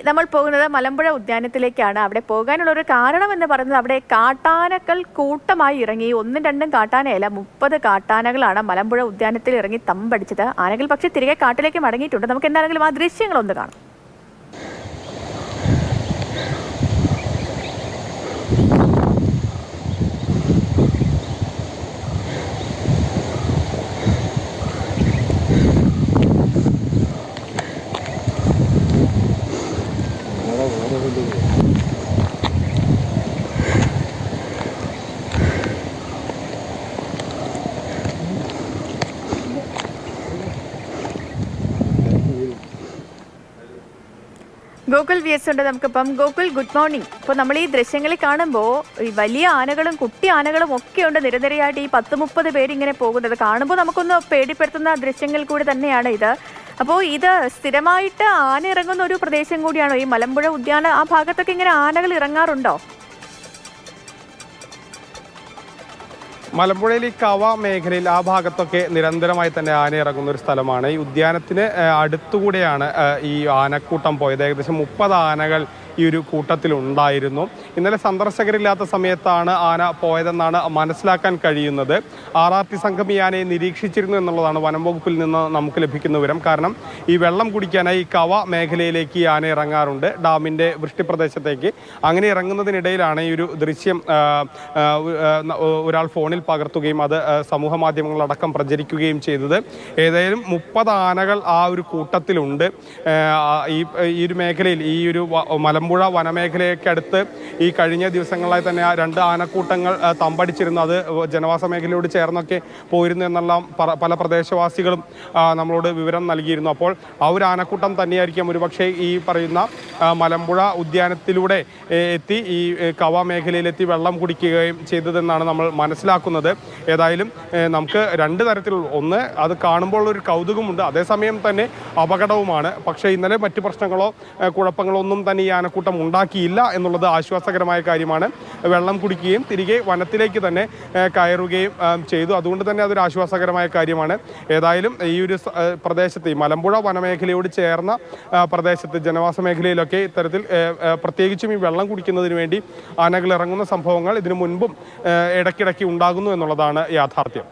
നമ്മൾ പോകുന്നത് മലമ്പുഴ ഉദ്യാനത്തിലേക്കാണ്. അവിടെ പോകാനുള്ള ഒരു കാരണം എന്ന് പറയുന്നത് അവിടെ കാട്ടാനകൾ കൂട്ടമായി ഇറങ്ങി. ഒന്നും രണ്ടും കാട്ടാനയല്ല, 30 കാട്ടാനകളാണ് മലമ്പുഴ ഉദ്യാനത്തിൽ ഇറങ്ങി തമ്പടിച്ചത്. ആനകൾ പക്ഷേ തിരികെ കാട്ടിലേക്ക് മടങ്ങിയിട്ടുണ്ട്. നമുക്ക് എന്താണെങ്കിലും ആ ദൃശ്യങ്ങളൊന്ന് കാണാം. ഗോകുൽ VS ഉണ്ട് നമുക്കിപ്പം. Gokul, good morning. ഇപ്പോൾ നമ്മൾ ഈ ദൃശ്യങ്ങളിൽ കാണുമ്പോൾ ഈ വലിയ ആനകളും കുട്ടി ആനകളും ഒക്കെ ഉണ്ട് നിരനിരയായിട്ട് ഈ 10-30 പേര് ഇങ്ങനെ പോകുന്നത് കാണുമ്പോൾ നമുക്കൊന്ന് പേടിപ്പെടുത്തുന്ന ദൃശ്യങ്ങൾ കൂടി തന്നെയാണ് ഇത്. അപ്പോൾ ഇത് സ്ഥിരമായിട്ട് ആന ഇറങ്ങുന്ന ഒരു പ്രദേശം കൂടിയാണോ ഈ മലമ്പുഴ ഉദ്യാന? ആ ഭാഗത്തൊക്കെ ഇങ്ങനെ ആനകൾ ഇറങ്ങാറുണ്ടോ? മലമ്പുഴയിൽ ഈ കവ മേഖലയിൽ ആ ഭാഗത്തൊക്കെ നിരന്തരമായി തന്നെ ആന ഇറങ്ങുന്ന ഒരു സ്ഥലമാണ്. ഈ ഉദ്യാനത്തിന് അടുത്തുകൂടെയാണ് ഈ ആനക്കൂട്ടം പോയത്. ഏകദേശം 30 ആനകൾ ഈ ഒരു കൂട്ടത്തിലുണ്ടായിരുന്നു. ഇന്നലെ സന്ദർശകരില്ലാത്ത സമയത്താണ് ആന പോയതെന്നാണ് മനസ്സിലാക്കാൻ കഴിയുന്നത്. RRT സംഘം ഈ ആനയെ നിരീക്ഷിച്ചിരുന്നു എന്നുള്ളതാണ് വനം വകുപ്പിൽ നിന്ന് നമുക്ക് ലഭിക്കുന്ന വിവരം. കാരണം ഈ വെള്ളം കുടിക്കാനായി ഈ കവ മേഖലയിലേക്ക് ഈ ആന ഇറങ്ങാറുണ്ട്, ഡാമിൻ്റെ വൃഷ്ടിപ്രദേശത്തേക്ക്. അങ്ങനെ ഇറങ്ങുന്നതിനിടയിലാണ് ഈ ഒരു ദൃശ്യം ഒരാൾ ഫോണിൽ പകർത്തുകയും അത് സമൂഹ മാധ്യമങ്ങളടക്കം പ്രചരിക്കുകയും ചെയ്തത്. ഏതായാലും 30 ആനകൾ ആ ഒരു കൂട്ടത്തിലുണ്ട്. ഈ ഒരു മേഖലയിൽ ഈ ഒരു മലമ്പുഴ വനമേഖലയ്ക്കടുത്ത് ഈ കഴിഞ്ഞ ദിവസങ്ങളായി തന്നെ 2 ആനക്കൂട്ടങ്ങൾ തമ്പടിച്ചിരുന്നു. അത് ജനവാസ മേഖലയോട് ചേർന്നൊക്കെ പോയിരുന്നു എന്നെല്ലാം പല പ്രദേശവാസികളും നമ്മളോട് വിവരം നൽകിയിരുന്നു. അപ്പോൾ ആ ഒരു ആനക്കൂട്ടം തന്നെയായിരിക്കും ഒരുപക്ഷെ ഈ പറയുന്ന മലമ്പുഴ ഉദ്യാനത്തിലൂടെ എത്തി ഈ കവ മേഖലയിലെത്തി വെള്ളം കുടിക്കുകയും ചെയ്തതെന്നാണ് നമ്മൾ മനസ്സിലാക്കുന്നത്. ഏതായാലും നമുക്ക് 2 തരത്തിലുള്ള, ഒന്ന് അത് കാണുമ്പോൾ ഒരു കൗതുകമുണ്ട്, അതേസമയം തന്നെ അപകടവുമാണ്. പക്ഷേ ഇന്നലെ മറ്റു പ്രശ്നങ്ങളോ കുഴപ്പങ്ങളോ ഒന്നും തന്നെ ഈ ആനക്കൂട്ടം ഉണ്ടാക്കിയില്ല എന്നുള്ളത് ആശ്വാസകരമായ കാര്യമാണ്. വെള്ളം കുടിക്കുകയും തിരികെ വനത്തിലേക്ക് തന്നെ കയറുകയും ചെയ്തു. അതുകൊണ്ട് തന്നെ അതൊരു ആശ്വാസകരമായ കാര്യമാണ്. ഏതായാലും ഈ ഒരു പ്രദേശത്ത് ഈ മലമ്പുഴ വനമേഖലയോട് ചേർന്ന പ്രദേശത്ത് ജനവാസ മേഖലയിലൊക്കെ ഇത്തരത്തിൽ പ്രത്യേകിച്ചും ഈ വെള്ളം കുടിക്കുന്നതിന് വേണ്ടി ആനകൾ ഇറങ്ങുന്ന സംഭവങ്ങൾ ഇതിനു മുൻപും ഇടയ്ക്കിടയ്ക്ക് ഉണ്ടാകുന്നു എന്നുള്ളതാണ് യാഥാർത്ഥ്യം.